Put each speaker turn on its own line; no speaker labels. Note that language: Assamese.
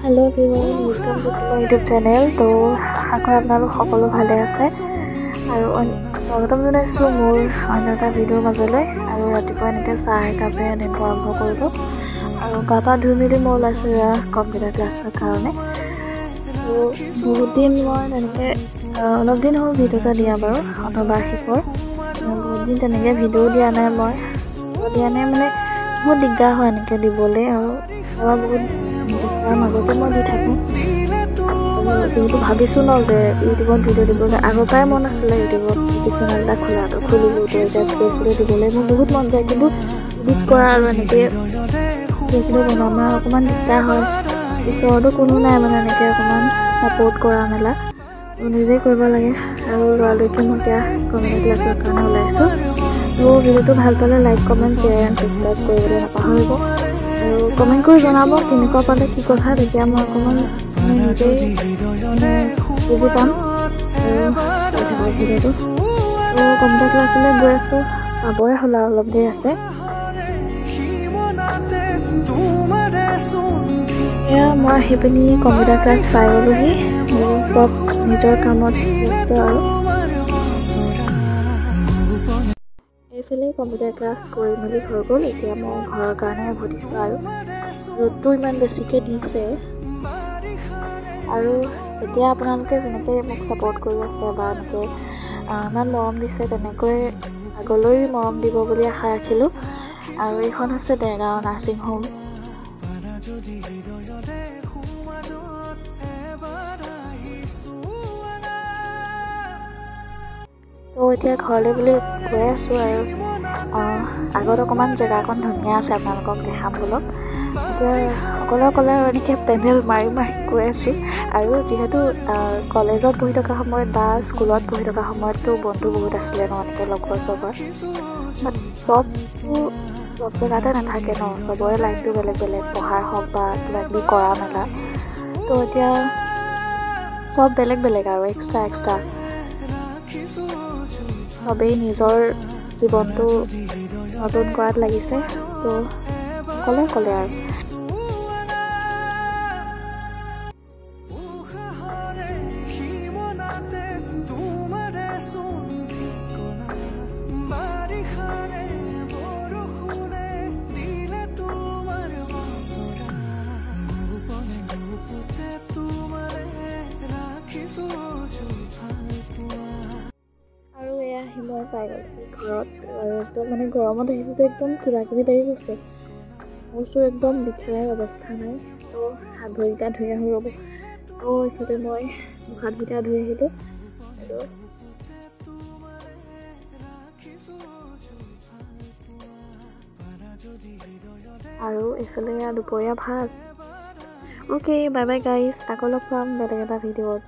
Hello everyone, welcome to my YouTube channel. তো আশা আপোনালোক সকলো ভালে আছে আৰু স্বাগতম জনাইছো মোৰ অন্য এটা ভিডিঅ'ৰ মাজলৈ আৰু ৰাতিপুৱা এনেকৈ চাহ একাপে এনেকৈ আৰম্ভ কৰিব আৰু গা পা ধুই মেলি মই ওলাইছোঁ কম্পিউটাৰ ক্লাছৰ কাৰণে। তো বহুত দিন মই তেনেকৈ অলপ দিন হ'ল ভিডিঅ' এটা দিয়া বাৰু অন্তৰ্বাৰ্ষিকৰ বহুত দিন তেনেকৈ ভিডিঅ' দিয়া নাই মই মানে বহুত দিগদাৰ হয় এনেকৈ দিবলৈ আৰু বহুত তাৰ মাজতে মই দি থাকোঁ যিহেতু ভাবিছোঁ ন যে ইউটিউবত ভিডিঅ' দিবলৈ আগৰ পৰাই মন আছিলে ইউটিউবত ইউটিউব চেনেল এটা খুলিলোঁ তো এতিয়া গৈছিলোঁ দিবলৈ মোৰ বহুত মন যায় কিন্তু এডিট কৰা আৰু এনেকৈ গৈছিলোঁ বনোৱা অকণমান দিগদাৰ হয় ওচৰতো কোনো নাই মানে এনেকৈ অকণমান ছাপোৰ্ট কৰা মেলা নিজেই কৰিব লাগে আৰু ল'ৰালৈকে মই এতিয়া কম্পিউটাৰ ক্লাছৰ কাৰণে ওলাইছোঁ। তো ভিডিঅ'টো ভাল পালে like comment share and subscribe কৰিবলৈ নাপাহৰিব আৰু কমেণ্ট কৰি জনাব কেনেকুৱা পালে কি কথা তেতিয়া মই অকণমান নিজেই বুজি পাম আৰু ভিডিঅ'টো। তো কম্পিউটাৰ ক্লাছলৈ গৈ আছোঁ পাবই হ'ল আৰু অলপ দেৰি আছে। এয়া মই আহি পিনি কম্পিউটাৰ ক্লাছ পাই গ'লোহি চব নিজৰ কামত ব্যস্ত আৰু এইফালে কম্পিউটাৰ ক্লাছ কৰি মেলি হৈ গ'ল। এতিয়া মই ঘৰৰ কাৰণে উভতিছোঁ আৰু ৰ'দটো ইমান বেছিকৈ দিছে আৰু এতিয়া আপোনালোকে যেনেকৈ মোক ছাপোৰ্ট কৰি আছে বা এনেকৈ ইমান মৰম দিছে তেনেকৈ আগলৈ মৰম দিব বুলি আশা ৰাখিলোঁ। আৰু এইখন হৈছে দেৰগাঁও নাৰ্ছিং হোম। তো এতিয়া ঘৰলৈ বুলি গৈ আছোঁ আৰু আগত অকণমান জেগাকণ ধুনীয়া আছে আপোনালোকক দেখাম বলক। এতিয়া অকলে আৰু এনেকৈ পেডেল মাৰি গৈ আছোঁ আৰু যিহেতু কলেজত পঢ়ি থকা সময়ত বা স্কুলত পঢ়ি থকা সময়ততো বন্ধু বহুত আছিলে ন এনেকৈ লগৰ চব জেগাতে নাথাকে ন চবৰে লাইনটো বেলেগ বেলেগ পঢ়াৰ হওক বা কিবা কিবি কৰা মেলা। তো এতিয়া চব বেলেগ আৰু এক্সট্ৰা চবেই নিজৰ জীৱনটো নতুন কৰাত লাগিছে। তো অকলে আৰু আৰু এয়া আহি মই পাই গ'লো ঘৰত আৰু একদম মানে গৰমত আহিছোঁ যে একদম কিবা কিবি লাগি গৈছে মোৰ চোৰ একদম বিষাই অৱস্থা নাই। তো হাত ভৰিকেইটা ধুই আহোঁ ৰ'ব। তো এইফালে মই হাতকেইটা ধুই আহিলোঁ আৰু এইফালে দুপৰীয়া ভাত। অ'কে বাই বাই গাইজ, আকৌ লগ পাম বেলেগ এটা ভিডিঅ'ত।